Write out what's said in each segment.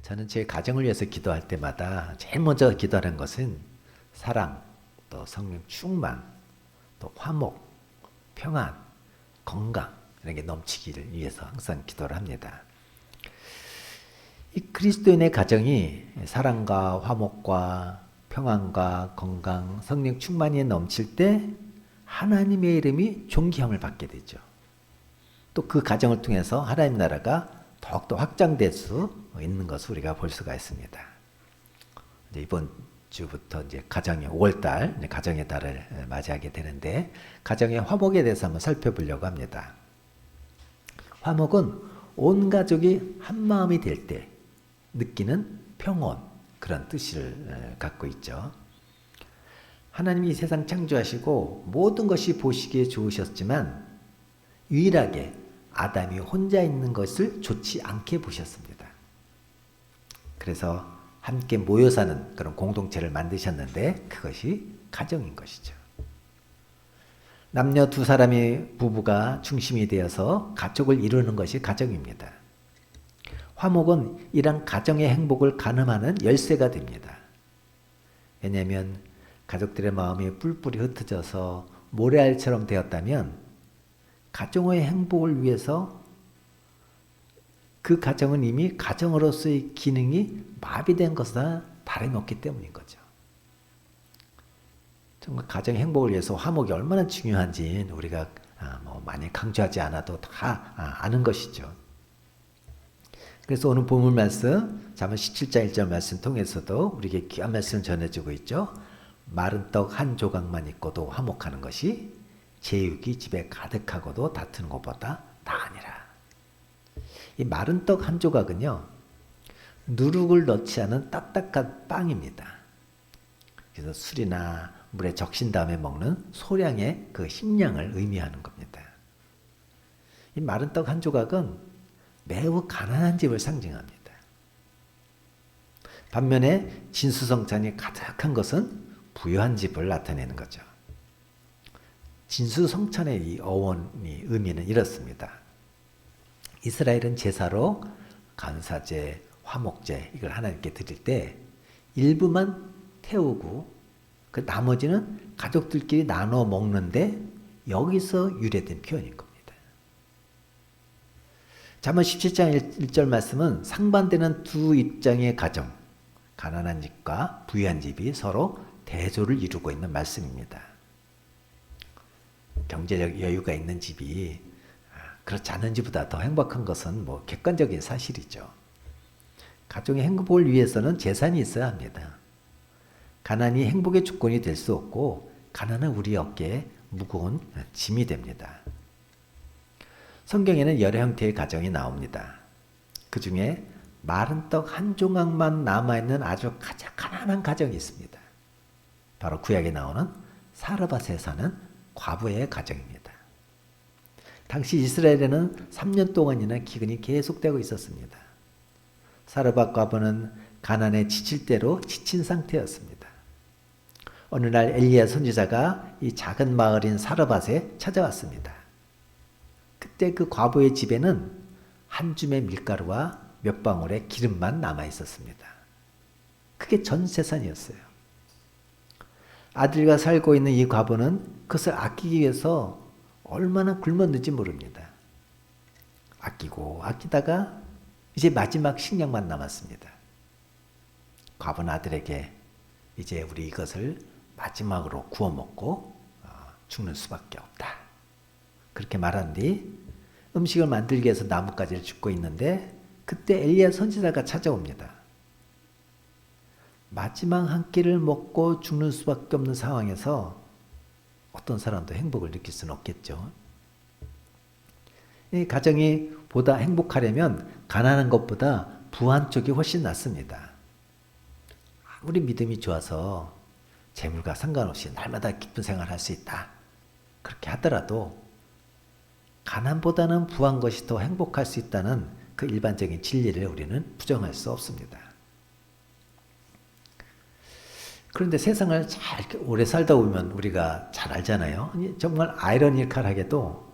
저는 제 가정을 위해서 기도할 때마다 제일 먼저 기도하는 것은 사랑, 또 성령 충만, 또 화목, 평안, 건강 이런 게 넘치기를 위해서 항상 기도를 합니다. 이 그리스도인의 가정이 사랑과 화목과 평안과 건강, 성령 충만이 넘칠 때 하나님의 이름이 존귀함을 받게 되죠. 또 그 가정을 통해서 하나님 나라가 더욱더 확장될 수 있는 것을 우리가 볼 수가 있습니다. 이제 이번 주부터 이제 가정의 5월달, 가정의 달을 맞이하게 되는데, 가정의 화목에 대해서 한번 살펴보려고 합니다. 화목은 온 가족이 한 마음이 될 때 느끼는 평온, 그런 뜻을 갖고 있죠. 하나님이 이 세상 창조하시고 모든 것이 보시기에 좋으셨지만 유일하게 아담이 혼자 있는 것을 좋지 않게 보셨습니다. 그래서 함께 모여 사는 그런 공동체를 만드셨는데 그것이 가정인 것이죠. 남녀 두 사람의 부부가 중심이 되어서 가족을 이루는 것이 가정입니다. 화목은 이런 가정의 행복을 가늠하는 열쇠가 됩니다. 왜냐하면 가족들의 마음이 뿔뿔이 흩어져서 모래알처럼 되었다면 가정의 행복을 위해서 그 가정은 이미 가정으로서의 기능이 마비된 것과 다름이 없기 때문인 거죠. 정말 가정의 행복을 위해서 화목이 얼마나 중요한지 우리가 많이 강조하지 않아도 다 아는 것이죠. 그래서 오늘 본문 말씀, 잠언 17장 1절 말씀 통해서도 우리에게 귀한 말씀을 전해주고 있죠. 마른 떡 한 조각만 있고도 화목하는 것이 제육이 집에 가득하고도 다투는 것보다 나으니라. 이 마른 떡 한 조각은요, 누룩을 넣지 않은 딱딱한 빵입니다. 그래서 술이나 물에 적신 다음에 먹는 소량의 그 힘량을 의미하는 겁니다. 이 마른 떡 한 조각은 매우 가난한 집을 상징합니다. 반면에 진수성찬이 가득한 것은 부유한 집을 나타내는 거죠. 진수성찬의 이 어원이 의미는 이렇습니다. 이스라엘은 제사로 감사제, 화목제 이걸 하나님께 드릴 때 일부만 태우고 그 나머지는 가족들끼리 나눠 먹는데 여기서 유래된 표현인 겁니다. 잠언 17장 1절 말씀은 상반되는 두 입장의 가정, 가난한 집과 부유한 집이 서로 대조를 이루고 있는 말씀입니다. 경제적 여유가 있는 집이 그렇지 않은 집보다 더 행복한 것은 객관적인 사실이죠. 가정의 행복을 위해서는 재산이 있어야 합니다. 가난이 행복의 조건이 될 수 없고 가난은 우리 어깨에 무거운 짐이 됩니다. 성경에는 여러 형태의 가정이 나옵니다. 그 중에 마른 떡 한 조각만 남아있는 아주 가장 가난한 가정이 있습니다. 바로 구약에 나오는 사르밧에 사는 과부의 가정입니다. 당시 이스라엘에는 3년 동안이나 기근이 계속되고 있었습니다. 사르밧 과부는 가난에 지칠 대로 지친 상태였습니다. 어느 날 엘리야 선지자가 이 작은 마을인 사르밧에 찾아왔습니다. 그때 그 과부의 집에는 한 줌의 밀가루와 몇 방울의 기름만 남아 있었습니다. 그게 전 재산이었어요. 아들과 살고 있는 이 과부는 그것을 아끼기 위해서 얼마나 굶었는지 모릅니다. 아끼고 아끼다가 이제 마지막 식량만 남았습니다. 과부는 아들에게 이제 우리 이것을 마지막으로 구워 먹고 죽는 수밖에 없다. 그렇게 말한 뒤 음식을 만들기 위해서 나뭇가지를 줍고 있는데 그때 엘리야 선지자가 찾아옵니다. 마지막 한 끼를 먹고 죽는 수밖에 없는 상황에서 어떤 사람도 행복을 느낄 수는 없겠죠. 이 가정이 보다 행복하려면 가난한 것보다 부한 쪽이 훨씬 낫습니다. 아무리 믿음이 좋아서 재물과 상관없이 날마다 기쁜 생활을 할 수 있다. 그렇게 하더라도 가난보다는 부한 것이 더 행복할 수 있다는 그 일반적인 진리를 우리는 부정할 수 없습니다. 그런데 세상을 잘 오래 살다 보면 우리가 잘 알잖아요. 정말 아이러니컬하게도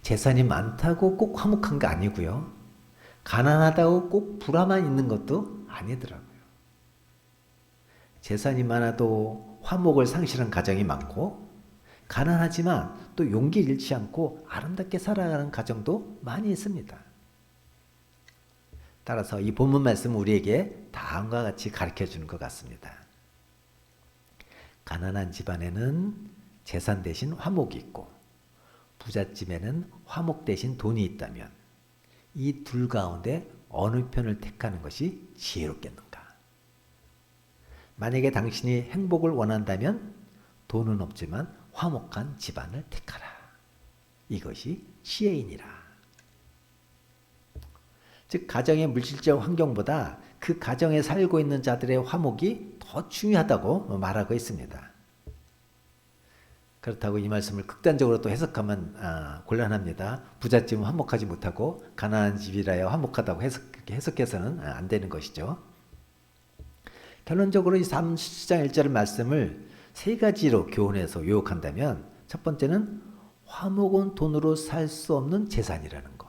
재산이 많다고 꼭 화목한 게 아니고요. 가난하다고 꼭 불화만 있는 것도 아니더라고요. 재산이 많아도 화목을 상실한 가정이 많고, 가난하지만 또 용기 잃지 않고 아름답게 살아가는 가정도 많이 있습니다. 따라서 이 본문 말씀은 우리에게 다음과 같이 가르쳐 주는 것 같습니다. 가난한 집안에는 재산 대신 화목이 있고, 부잣집에는 화목 대신 돈이 있다면 이 둘 가운데 어느 편을 택하는 것이 지혜롭겠는가? 만약에 당신이 행복을 원한다면 돈은 없지만 화목한 집안을 택하라. 이것이 지혜이니라. 즉 가정의 물질적 환경보다 그 가정에 살고 있는 자들의 화목이 더 중요하다고 말하고 있습니다. 그렇다고 이 말씀을 극단적으로 또 해석하면 곤란합니다. 부잣집은 화목하지 못하고 가난한 집이라야 화목하다고 해석해서는 안 되는 것이죠. 결론적으로 이 30장 1절 말씀을 세 가지로 교훈해서 요약한다면, 첫 번째는 화목은 돈으로 살 수 없는 재산이라는 것.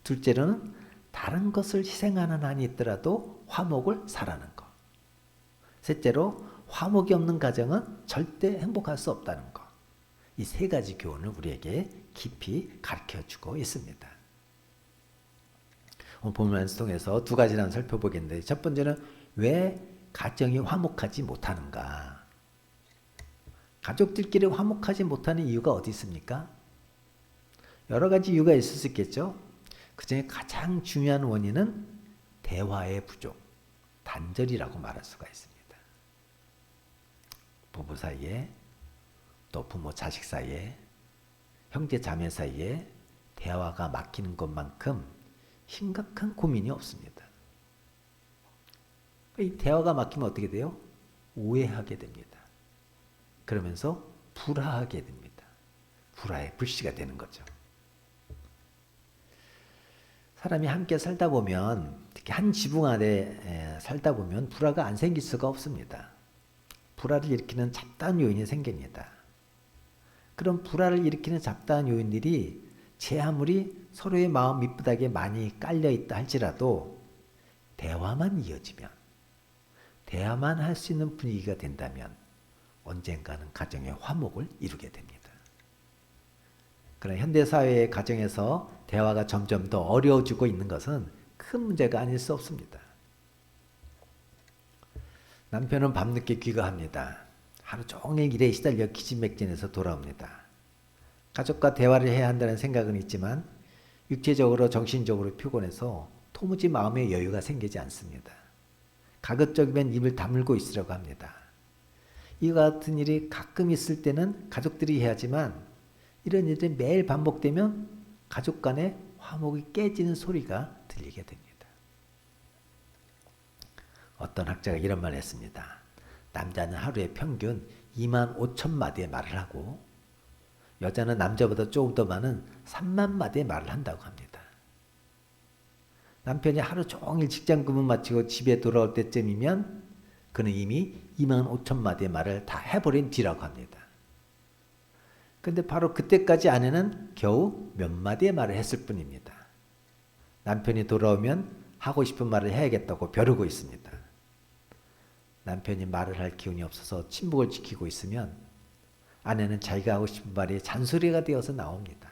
둘째로는 다른 것을 희생하는 한이 있더라도 화목을 사라는 것. 셋째로 화목이 없는 가정은 절대 행복할 수 없다는 것. 이 세 가지 교훈을 우리에게 깊이 가르쳐주고 있습니다. 오늘 본문 말씀 통해서 두 가지를 살펴보겠는데, 첫 번째는 왜 가정이 화목하지 못하는가? 가족들끼리 화목하지 못하는 이유가 어디 있습니까? 여러 가지 이유가 있을 수 있겠죠. 그 중에 가장 중요한 원인은 대화의 부족, 단절이라고 말할 수가 있습니다. 부부 사이에, 또 부모 자식 사이에, 형제 자매 사이에 대화가 막히는 것만큼 심각한 고민이 없습니다. 이 대화가 막히면 어떻게 돼요? 오해하게 됩니다. 그러면서 불화하게 됩니다. 불화의 불씨가 되는 거죠. 사람이 함께 살다 보면, 특히 한 지붕 안에 살다 보면 불화가 안 생길 수가 없습니다. 불화를 일으키는 잡다한 요인이 생깁니다. 그런 불화를 일으키는 잡다한 요인들이 제 아무리 서로의 마음 밑바닥에 많이 깔려있다 할지라도 대화만 이어지면, 대화만 할 수 있는 분위기가 된다면 언젠가는 가정의 화목을 이루게 됩니다. 그러나 현대사회의 가정에서 대화가 점점 더 어려워지고 있는 것은 큰 문제가 아닐 수 없습니다. 남편은 밤늦게 귀가합니다. 하루 종일 일에 시달려 기진맥진해서 돌아옵니다. 가족과 대화를 해야 한다는 생각은 있지만 육체적으로 정신적으로 피곤해서 도무지 마음의 여유가 생기지 않습니다. 가급적이면 입을 다물고 있으려고 합니다. 이와 같은 일이 가끔 있을 때는 가족들이 해야지만, 이런 일들이 매일 반복되면 가족 간의 화목이 깨지는 소리가 들리게 됩니다. 어떤 학자가 이런 말을 했습니다. 남자는 하루에 평균 25,000마디의 말을 하고, 여자는 남자보다 조금 더 많은 30,000마디의 말을 한다고 합니다. 남편이 하루 종일 직장 근무 마치고 집에 돌아올 때쯤이면 그는 이미 25,000마디의 말을 다 해버린 뒤라고 합니다. 근데 바로 그때까지 아내는 겨우 몇 마디의 말을 했을 뿐입니다. 남편이 돌아오면 하고 싶은 말을 해야겠다고 벼르고 있습니다. 남편이 말을 할 기운이 없어서 침묵을 지키고 있으면 아내는 자기가 하고 싶은 말이 잔소리가 되어서 나옵니다.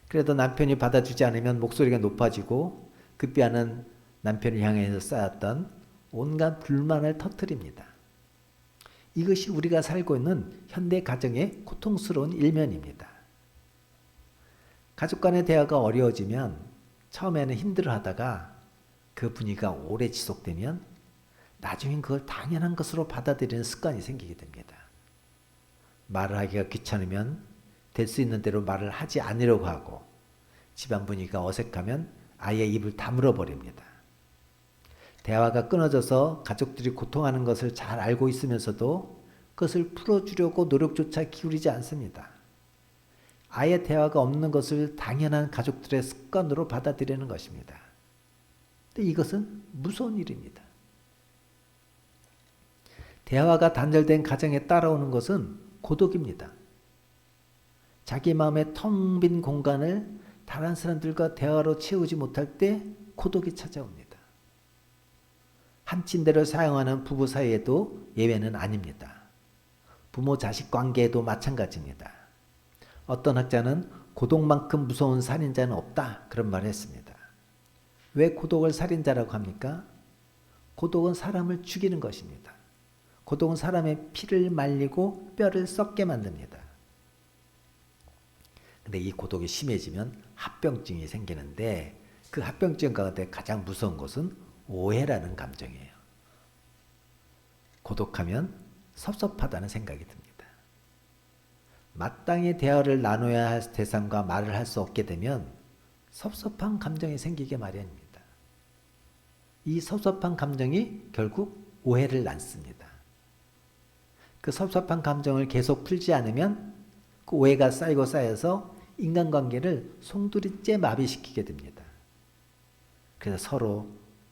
그래도 남편이 받아주지 않으면 목소리가 높아지고 급비하는 남편을 향해서 쌓았던 온갖 불만을 터뜨립니다. 이것이 우리가 살고 있는 현대 가정의 고통스러운 일면입니다. 가족 간의 대화가 어려워지면 처음에는 힘들어하다가 그 분위기가 오래 지속되면 나중엔 그걸 당연한 것으로 받아들이는 습관이 생기게 됩니다. 말을 하기가 귀찮으면 될 수 있는 대로 말을 하지 않으려고 하고, 집안 분위기가 어색하면 아예 입을 다물어 버립니다. 대화가 끊어져서 가족들이 고통하는 것을 잘 알고 있으면서도 그것을 풀어주려고 노력조차 기울이지 않습니다. 아예 대화가 없는 것을 당연한 가족들의 습관으로 받아들이는 것입니다. 근데 이것은 무서운 일입니다. 대화가 단절된 가정에 따라오는 것은 고독입니다. 자기 마음의 텅 빈 공간을 다른 사람들과 대화로 채우지 못할 때 고독이 찾아옵니다. 한 침대를 사용하는 부부 사이에도 예외는 아닙니다. 부모 자식 관계에도 마찬가지입니다. 어떤 학자는 고독만큼 무서운 살인자는 없다 그런 말을 했습니다. 왜 고독을 살인자라고 합니까? 고독은 사람을 죽이는 것입니다. 고독은 사람의 피를 말리고 뼈를 썩게 만듭니다. 근데 이 고독이 심해지면 합병증이 생기는데 그 합병증 가운데 가장 무서운 것은 오해라는 감정이에요. 고독하면 섭섭하다는 생각이 듭니다. 마땅히 대화를 나눠야 할 대상과 말을 할 수 없게 되면 섭섭한 감정이 생기게 마련입니다. 이 섭섭한 감정이 결국 오해를 낳습니다. 그 섭섭한 감정을 계속 풀지 않으면 그 오해가 쌓이고 쌓여서 인간관계를 송두리째 마비시키게 됩니다. 그래서 서로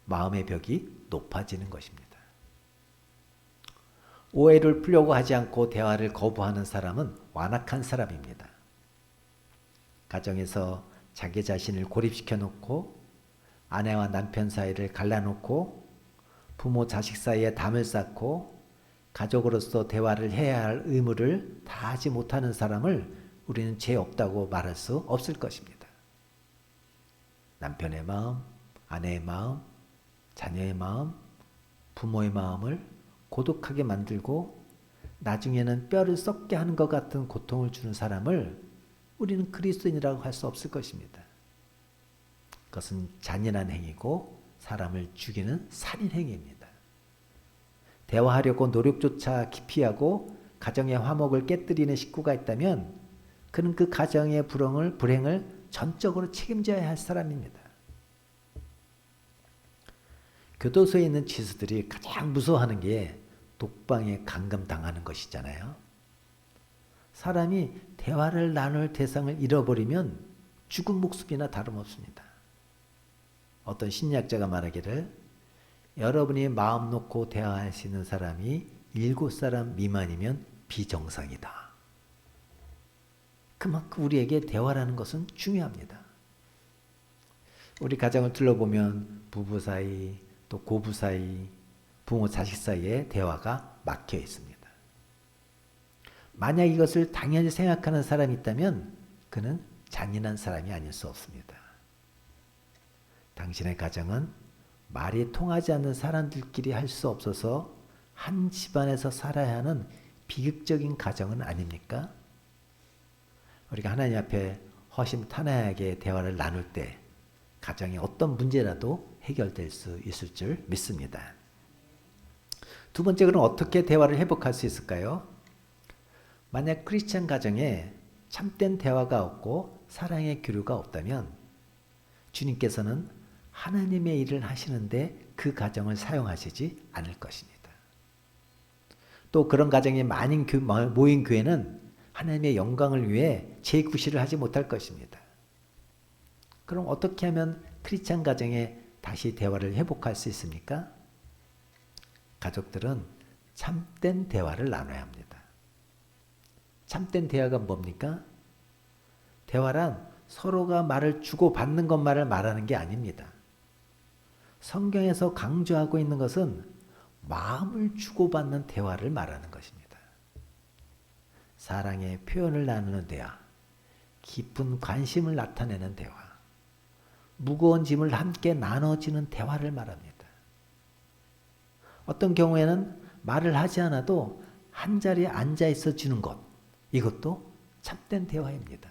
마음의 벽이 높아지는 것입니다. 오해를 풀려고 하지 않고 대화를 거부하는 사람은 완악한 사람입니다. 가정에서 자기 자신을 고립시켜 놓고 아내와 남편 사이를 갈라놓고 부모 자식 사이에 담을 쌓고 가족으로서 대화를 해야 할 의무를 다하지 못하는 사람을 우리는 죄 없다고 말할 수 없을 것입니다. 남편의 마음, 아내의 마음, 자녀의 마음, 부모의 마음을 고독하게 만들고 나중에는 뼈를 썩게 하는 것 같은 고통을 주는 사람을 우리는 그리스도인이라고 할 수 없을 것입니다. 그것은 잔인한 행위고 사람을 죽이는 살인 행위입니다. 대화하려고 노력조차 기피하고 가정의 화목을 깨뜨리는 식구가 있다면 그는 그 가정의 불행을 전적으로 책임져야 할 사람입니다. 교도소에 있는 죄수들이 가장 무서워하는 게 독방에 감금당하는 것이잖아요. 사람이 대화를 나눌 대상을 잃어버리면 죽은 목숨이나 다름없습니다. 어떤 심리학자가 말하기를 여러분이 마음 놓고 대화할 수 있는 사람이 7사람 미만이면 비정상이다. 그만큼 우리에게 대화라는 것은 중요합니다. 우리 가정을 둘러보면 부부 사이, 또 고부 사이, 부모 자식 사이에 대화가 막혀 있습니다. 만약 이것을 당연히 생각하는 사람이 있다면 그는 잔인한 사람이 아닐 수 없습니다. 당신의 가정은 말이 통하지 않는 사람들끼리 할 수 없어서 한 집안에서 살아야 하는 비극적인 가정은 아닙니까? 우리가 하나님 앞에 허심탄회하게 대화를 나눌 때 가정의 어떤 문제라도 해결될 수 있을 줄 믿습니다. 두 번째, 그럼 어떻게 대화를 회복할 수 있을까요? 만약 크리스찬 가정에 참된 대화가 없고 사랑의 교류가 없다면 주님께서는 하나님의 일을 하시는데 그 가정을 사용하시지 않을 것입니다. 또 그런 가정이 많이 모인 교회는 하나님의 영광을 위해 재구실을 하지 못할 것입니다. 그럼 어떻게 하면 크리스찬 가정에 다시 대화를 회복할 수 있습니까? 가족들은 참된 대화를 나눠야 합니다. 참된 대화가 뭡니까? 대화란 서로가 말을 주고받는 것만을 말하는 게 아닙니다. 성경에서 강조하고 있는 것은 마음을 주고받는 대화를 말하는 것입니다. 사랑의 표현을 나누는 대화, 깊은 관심을 나타내는 대화, 무거운 짐을 함께 나눠지는 대화를 말합니다. 어떤 경우에는 말을 하지 않아도 한 자리에 앉아 있어 주는 것, 이것도 참된 대화입니다.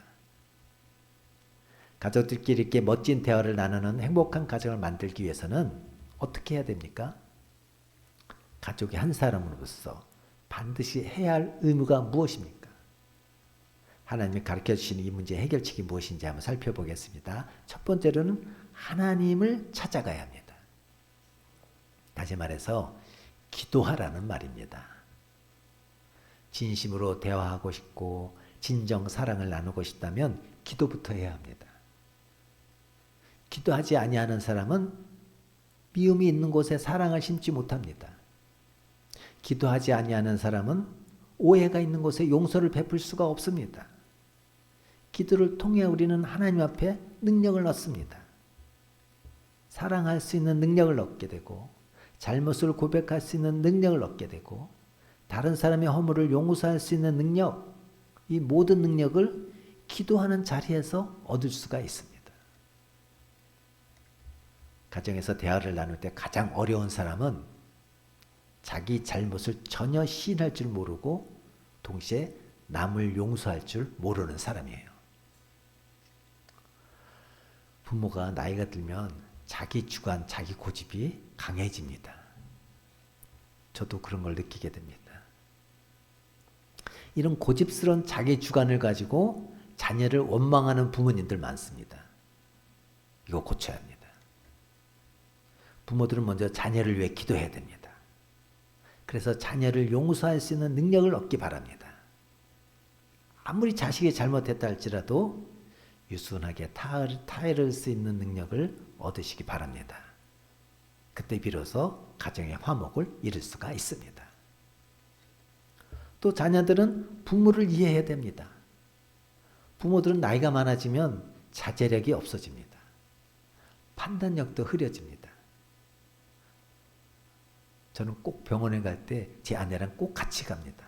가족들끼리 이렇게 멋진 대화를 나누는 행복한 가정을 만들기 위해서는 어떻게 해야 됩니까? 가족의 한 사람으로서 반드시 해야 할 의무가 무엇입니까? 하나님이 가르쳐 주시는 이 문제의 해결책이 무엇인지 한번 살펴보겠습니다. 첫 번째로는 하나님을 찾아가야 합니다. 다시 말해서 기도하라는 말입니다. 진심으로 대화하고 싶고 진정 사랑을 나누고 싶다면 기도부터 해야 합니다. 기도하지 아니하는 사람은 미움이 있는 곳에 사랑을 심지 못합니다. 기도하지 아니하는 사람은 오해가 있는 곳에 용서를 베풀 수가 없습니다. 기도를 통해 우리는 하나님 앞에 능력을 얻습니다. 사랑할 수 있는 능력을 얻게 되고 잘못을 고백할 수 있는 능력을 얻게 되고 다른 사람의 허물을 용서할 수 있는 능력, 이 모든 능력을 기도하는 자리에서 얻을 수가 있습니다. 가정에서 대화를 나눌 때 가장 어려운 사람은 자기 잘못을 전혀 시인할 줄 모르고 동시에 남을 용서할 줄 모르는 사람이에요. 부모가 나이가 들면 자기 주관, 자기 고집이 강해집니다. 저도 그런 걸 느끼게 됩니다. 이런 고집스러운 자기 주관을 가지고 자녀를 원망하는 부모님들 많습니다. 이거 고쳐야 합니다. 부모들은 먼저 자녀를 위해 기도해야 됩니다. 그래서 자녀를 용서할 수 있는 능력을 얻기 바랍니다. 아무리 자식이 잘못했다 할지라도 유순하게 타협할 수 있는 능력을 얻으시기 바랍니다. 그때 비로소 가정의 화목을 이룰 수가 있습니다. 또 자녀들은 부모를 이해해야 됩니다. 부모들은 나이가 많아지면 자제력이 없어집니다. 판단력도 흐려집니다. 저는 꼭 병원에 갈 때 제 아내랑 꼭 같이 갑니다.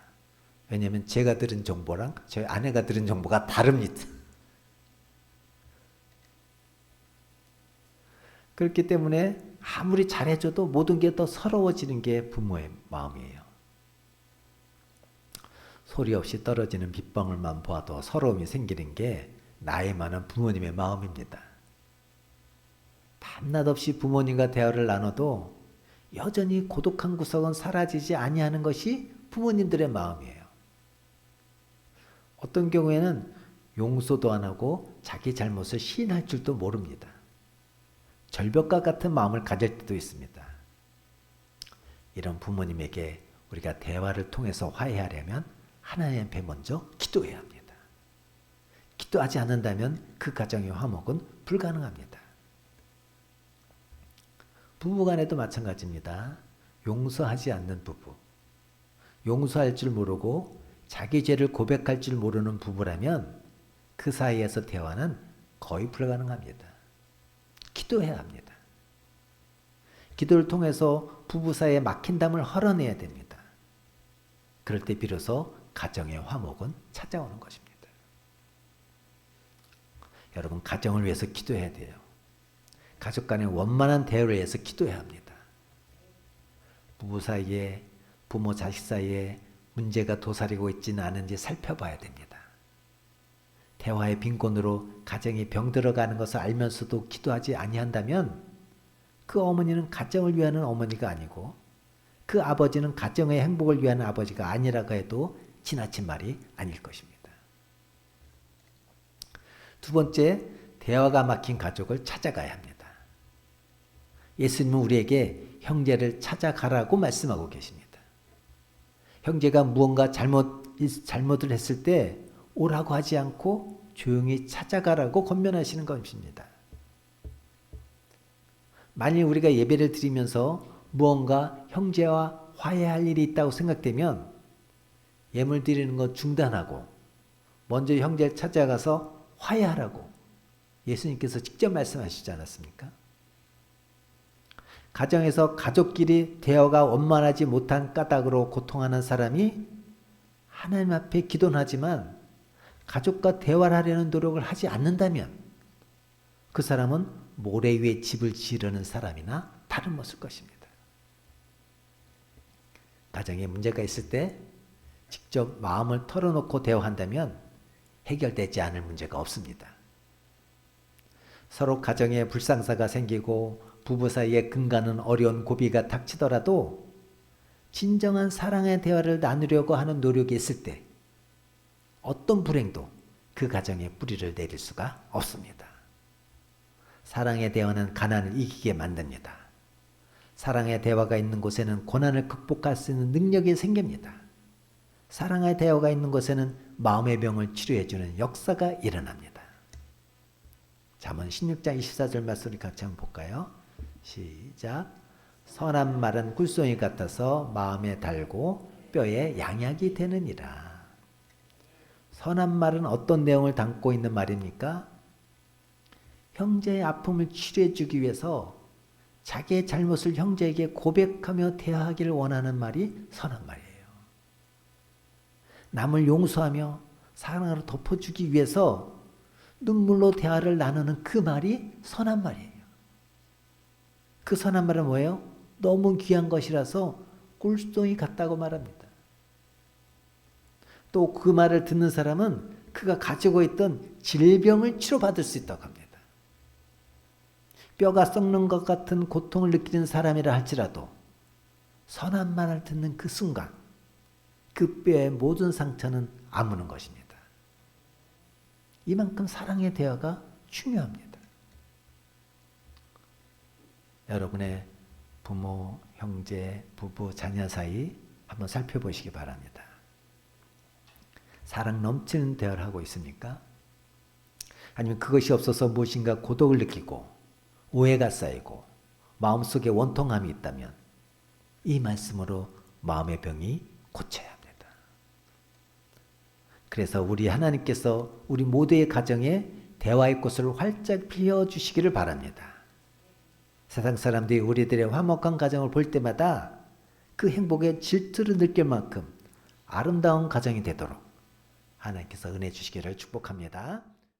왜냐하면 제가 들은 정보랑 저희 아내가 들은 정보가 다릅니다. 그렇기 때문에 아무리 잘해줘도 모든 게 더 서러워지는 게 부모의 마음이에요. 소리 없이 떨어지는 빗방울만 보아도 서러움이 생기는 게 나이 많은 부모님의 마음입니다. 밤낮 없이 부모님과 대화를 나눠도 여전히 고독한 구석은 사라지지 아니하는 것이 부모님들의 마음이에요. 어떤 경우에는 용서도 안 하고 자기 잘못을 시인할 줄도 모릅니다. 절벽과 같은 마음을 가질 때도 있습니다. 이런 부모님에게 우리가 대화를 통해서 화해하려면 하나님 앞에 먼저 기도해야 합니다. 기도하지 않는다면 그 가정의 화목은 불가능합니다. 부부간에도 마찬가지입니다. 용서하지 않는 부부, 용서할 줄 모르고 자기 죄를 고백할 줄 모르는 부부라면 그 사이에서 대화는 거의 불가능합니다. 기도해야 합니다. 기도를 통해서 부부 사이에 막힌 담을 헐어내야 됩니다. 그럴 때 비로소 가정의 화목은 찾아오는 것입니다. 여러분, 가정을 위해서 기도해야 돼요. 가족 간의 원만한 대화를 위해서 기도해야 합니다. 부부 사이에, 부모 자식 사이에 문제가 도사리고 있지는 않은지 살펴봐야 됩니다. 대화의 빈곤으로 가정이 병들어가는 것을 알면서도 기도하지 아니한다면 그 어머니는 가정을 위하는 어머니가 아니고 그 아버지는 가정의 행복을 위하는 아버지가 아니라고 해도 지나친 말이 아닐 것입니다. 두 번째, 대화가 막힌 가족을 찾아가야 합니다. 예수님은 우리에게 형제를 찾아가라고 말씀하고 계십니다. 형제가 무언가 잘못을 했을 때 오라고 하지 않고 조용히 찾아가라고 권면하시는 것입니다. 만일 우리가 예배를 드리면서 무언가 형제와 화해할 일이 있다고 생각되면 예물 드리는 것 중단하고 먼저 형제를 찾아가서 화해하라고 예수님께서 직접 말씀하시지 않았습니까? 가정에서 가족끼리 대화가 원만하지 못한 까닭으로 고통하는 사람이 하나님 앞에 기도는 하지만 가족과 대화를 하려는 노력을 하지 않는다면 그 사람은 모래 위에 집을 지으려는 사람이나 다름없을 것입니다. 가정에 문제가 있을 때 직접 마음을 털어놓고 대화한다면 해결되지 않을 문제가 없습니다. 서로 가정에 불상사가 생기고 부부 사이에 금가는 어려운 고비가 닥치더라도 진정한 사랑의 대화를 나누려고 하는 노력이 있을 때 어떤 불행도 그 가정에 뿌리를 내릴 수가 없습니다. 사랑의 대화는 가난을 이기게 만듭니다. 사랑의 대화가 있는 곳에는 고난을 극복할 수 있는 능력이 생깁니다. 사랑의 대화가 있는 곳에는 마음의 병을 치료해주는 역사가 일어납니다. 잠언 16장 24절 말씀을 같이 한번 볼까요? 시작. 선한 말은 꿀송이 같아서 마음에 달고 뼈에 양약이 되느니라. 선한 말은 어떤 내용을 담고 있는 말입니까? 형제의 아픔을 치료해 주기 위해서 자기의 잘못을 형제에게 고백하며 대하기를 원하는 말이 선한 말이에요. 남을 용서하며 사랑으로 덮어주기 위해서 눈물로 대화를 나누는 그 말이 선한 말이에요. 그 선한 말은 뭐예요? 너무 귀한 것이라서 꿀송이 같다고 말합니다. 또 그 말을 듣는 사람은 그가 가지고 있던 질병을 치료받을 수 있다고 합니다. 뼈가 썩는 것 같은 고통을 느끼는 사람이라 할지라도 선한 말을 듣는 그 순간 그 뼈의 모든 상처는 아무는 것입니다. 이만큼 사랑의 대화가 중요합니다. 여러분의 부모, 형제, 부부, 자녀 사이 한번 살펴보시기 바랍니다. 사랑 넘치는 대화를 하고 있습니까? 아니면 그것이 없어서 무엇인가 고독을 느끼고 오해가 쌓이고 마음속에 원통함이 있다면 이 말씀으로 마음의 병이 고쳐야 합니다. 그래서 우리 하나님께서 우리 모두의 가정에 대화의 꽃을 활짝 피워주시기를 바랍니다. 세상 사람들이 우리들의 화목한 가정을 볼 때마다 그 행복의 질투를 느낄 만큼 아름다운 가정이 되도록 하나님께서 은혜 주시기를 축복합니다.